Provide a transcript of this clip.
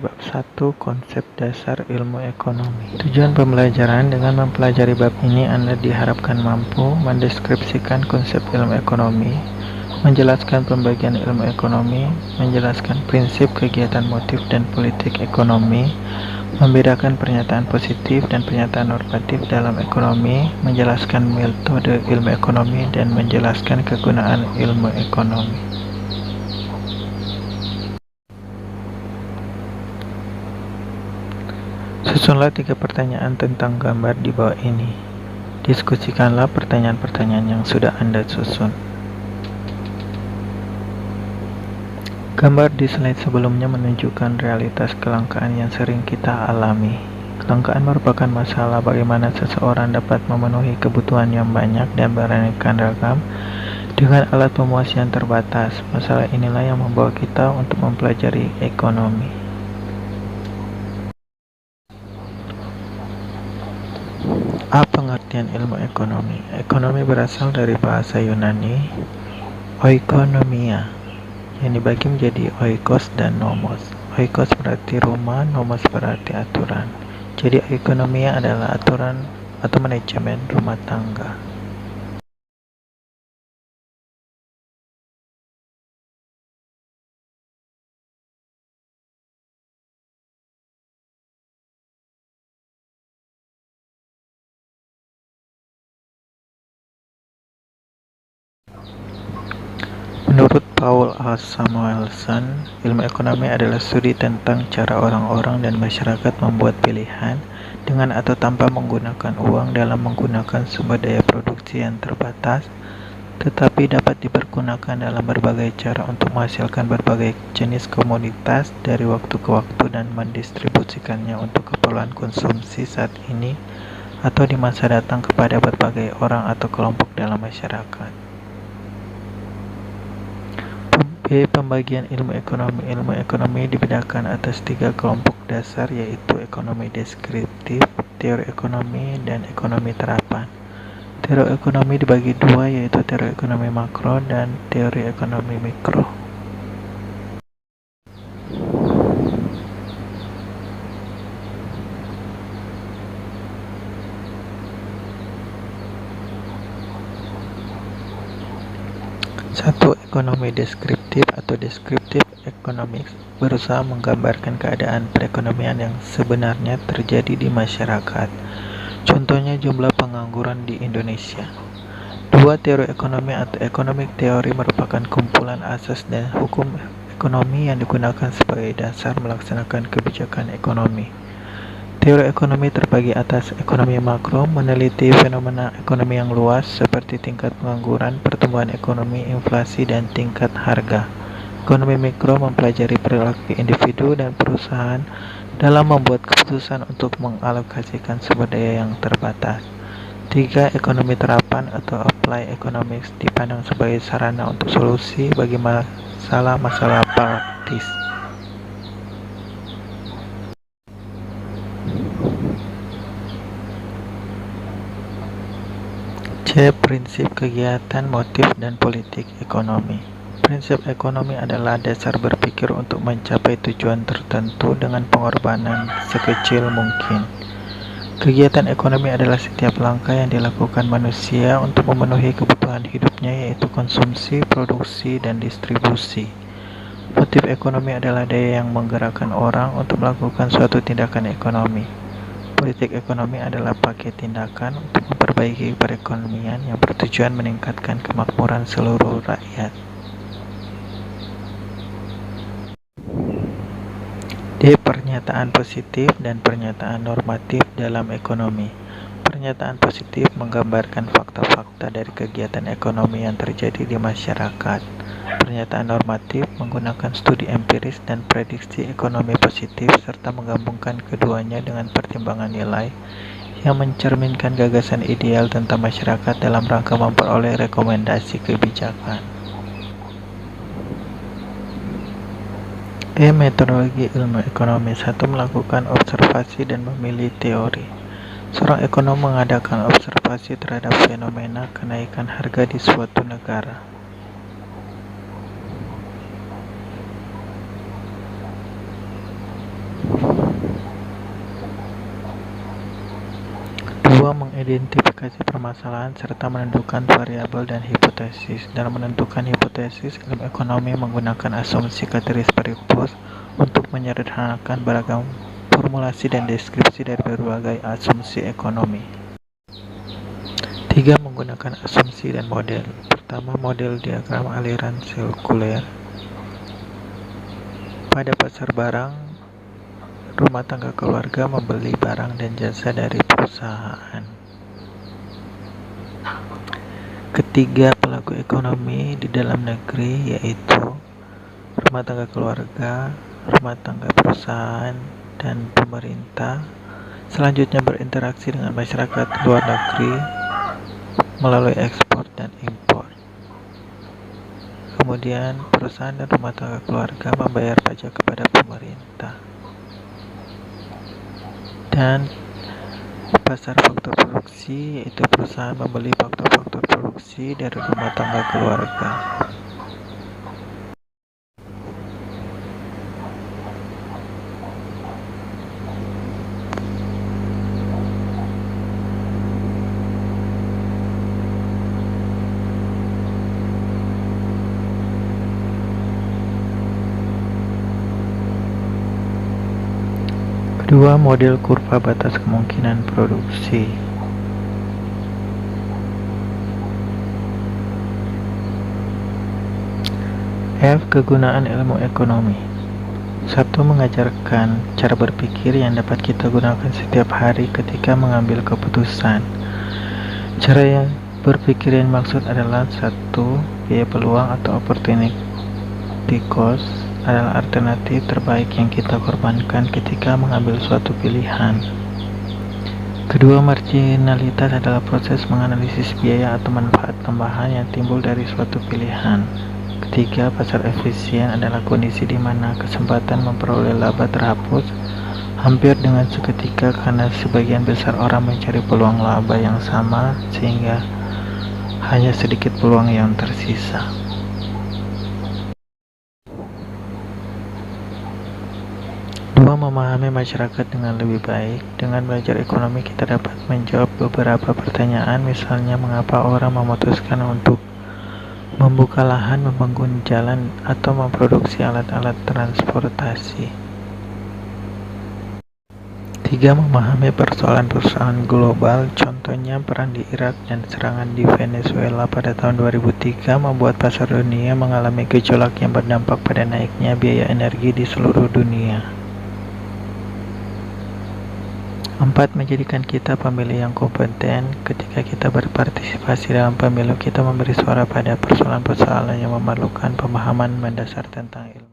bab 1 Konsep Dasar Ilmu Ekonomi. Tujuan pembelajaran: dengan mempelajari bab ini Anda diharapkan mampu mendeskripsikan konsep ilmu ekonomi, menjelaskan pembagian ilmu ekonomi, menjelaskan prinsip, kegiatan, motif, dan politik ekonomi, membedakan pernyataan positif dan pernyataan normatif dalam ekonomi, menjelaskan metode ilmu ekonomi, dan menjelaskan kegunaan ilmu ekonomi. Susunlah 3 pertanyaan tentang gambar di bawah ini. Diskusikanlah pertanyaan-pertanyaan yang sudah Anda susun. Gambar di slide sebelumnya menunjukkan realitas kelangkaan yang sering kita alami. Kelangkaan merupakan masalah bagaimana seseorang dapat memenuhi kebutuhan yang banyak dan beraneka ragam dengan alat pemuas yang terbatas. Masalah inilah yang membawa kita untuk mempelajari ekonomi. Apa pengertian ilmu ekonomi? Ekonomi berasal dari bahasa Yunani oikonomia, yang dibagi menjadi oikos dan nomos. Oikos berarti rumah, nomos berarti aturan. Jadi oikonomia adalah aturan atau manajemen rumah tangga. Menurut Paul A. Samuelson, ilmu ekonomi adalah studi tentang cara orang-orang dan masyarakat membuat pilihan dengan atau tanpa menggunakan uang dalam menggunakan sumber daya produksi yang terbatas, tetapi dapat dipergunakan dalam berbagai cara untuk menghasilkan berbagai jenis komoditas dari waktu ke waktu dan mendistribusikannya untuk keperluan konsumsi saat ini atau di masa datang kepada berbagai orang atau kelompok dalam masyarakat. B. Pembagian ilmu ekonomi. Ilmu ekonomi dibedakan atas 3 kelompok dasar, yaitu ekonomi deskriptif, teori ekonomi, dan ekonomi terapan. Teori ekonomi dibagi 2, yaitu teori ekonomi makro dan teori ekonomi mikro. Satu, ekonomi deskriptif atau descriptive economics berusaha menggambarkan keadaan perekonomian yang sebenarnya terjadi di masyarakat. Contohnya jumlah pengangguran di Indonesia. 2. Teori ekonomi atau economic theory merupakan kumpulan asas dan hukum ekonomi yang digunakan sebagai dasar melaksanakan kebijakan ekonomi. Teori ekonomi terbagi atas ekonomi makro, meneliti fenomena ekonomi yang luas seperti tingkat pengangguran, pertumbuhan ekonomi, inflasi, dan tingkat harga. Ekonomi mikro mempelajari perilaku individu dan perusahaan dalam membuat keputusan untuk mengalokasikan sumber daya yang terbatas. 3. Ekonomi terapan atau apply economics dipandang sebagai sarana untuk solusi bagi masalah-masalah praktis. C. Prinsip, kegiatan, motif, dan politik ekonomi. Prinsip ekonomi adalah dasar berpikir untuk mencapai tujuan tertentu dengan pengorbanan sekecil mungkin. Kegiatan ekonomi adalah setiap langkah yang dilakukan manusia untuk memenuhi kebutuhan hidupnya, yaitu konsumsi, produksi, dan distribusi. Motif ekonomi adalah daya yang menggerakkan orang untuk melakukan suatu tindakan ekonomi. Politik ekonomi adalah paket tindakan untuk memperbaiki perekonomian yang bertujuan meningkatkan kemakmuran seluruh rakyat. D. Pernyataan positif dan pernyataan normatif dalam ekonomi. Pernyataan positif menggambarkan fakta-fakta dari kegiatan ekonomi yang terjadi di masyarakat. Pernyataan normatif menggunakan studi empiris dan prediksi ekonomi positif serta menggabungkan keduanya dengan pertimbangan nilai yang mencerminkan gagasan ideal tentang masyarakat dalam rangka memperoleh rekomendasi kebijakan. E. Metodologi ilmu ekonomi. 1. Melakukan observasi dan memilih teori. Seorang ekonom mengadakan observasi terhadap fenomena kenaikan harga di suatu negara. mengidentifikasi permasalahan, serta menentukan variabel dan hipotesis. Dalam menentukan hipotesis, ilmu ekonomi menggunakan asumsi kategoris paribus untuk menyederhanakan beragam formulasi dan deskripsi dari berbagai asumsi ekonomi. 3. Menggunakan asumsi dan model. Pertama, model diagram aliran sirkuler. Pada pasar barang, rumah tangga keluarga membeli barang dan jasa dari perusahaan. Ketiga, pelaku ekonomi di dalam negeri, yaitu rumah tangga keluarga, rumah tangga perusahaan, dan pemerintah, selanjutnya berinteraksi dengan masyarakat luar negeri melalui ekspor dan impor. Kemudian, perusahaan dan rumah tangga keluarga membayar pajak kepada pemerintah. Dan pasar faktor produksi, yaitu perusahaan membeli faktor-faktor produksi dari rumah tangga keluarga. Kedua, model kurva batas kemungkinan produksi. F. Kegunaan ilmu ekonomi. 1. Mengajarkan cara berpikir yang dapat kita gunakan setiap hari ketika mengambil keputusan. Cara yang berpikir yang maksud adalah 1. Biaya peluang atau opportunity cost adalah alternatif terbaik yang kita korbankan ketika mengambil suatu pilihan. Kedua, marginalitas adalah proses menganalisis biaya atau manfaat tambahan yang timbul dari suatu pilihan. Ketiga, pasar efisien adalah kondisi di mana kesempatan memperoleh laba terhapus hampir dengan seketika karena sebagian besar orang mencari peluang laba yang sama sehingga hanya sedikit peluang yang tersisa. 2. Memahami masyarakat dengan lebih baik. Dengan belajar ekonomi, kita dapat menjawab beberapa pertanyaan, misalnya mengapa orang memutuskan untuk membuka lahan, membangun jalan, atau memproduksi alat-alat transportasi. 3. Memahami persoalan-persoalan global, contohnya perang di Irak dan serangan di Venezuela pada tahun 2003 membuat pasar dunia mengalami gejolak yang berdampak pada naiknya biaya energi di seluruh dunia. 4. Menjadikan kita pemilih yang kompeten. Ketika kita berpartisipasi dalam pemilu, kita memberi suara pada persoalan-persoalan yang memerlukan pemahaman mendasar tentang ilmu.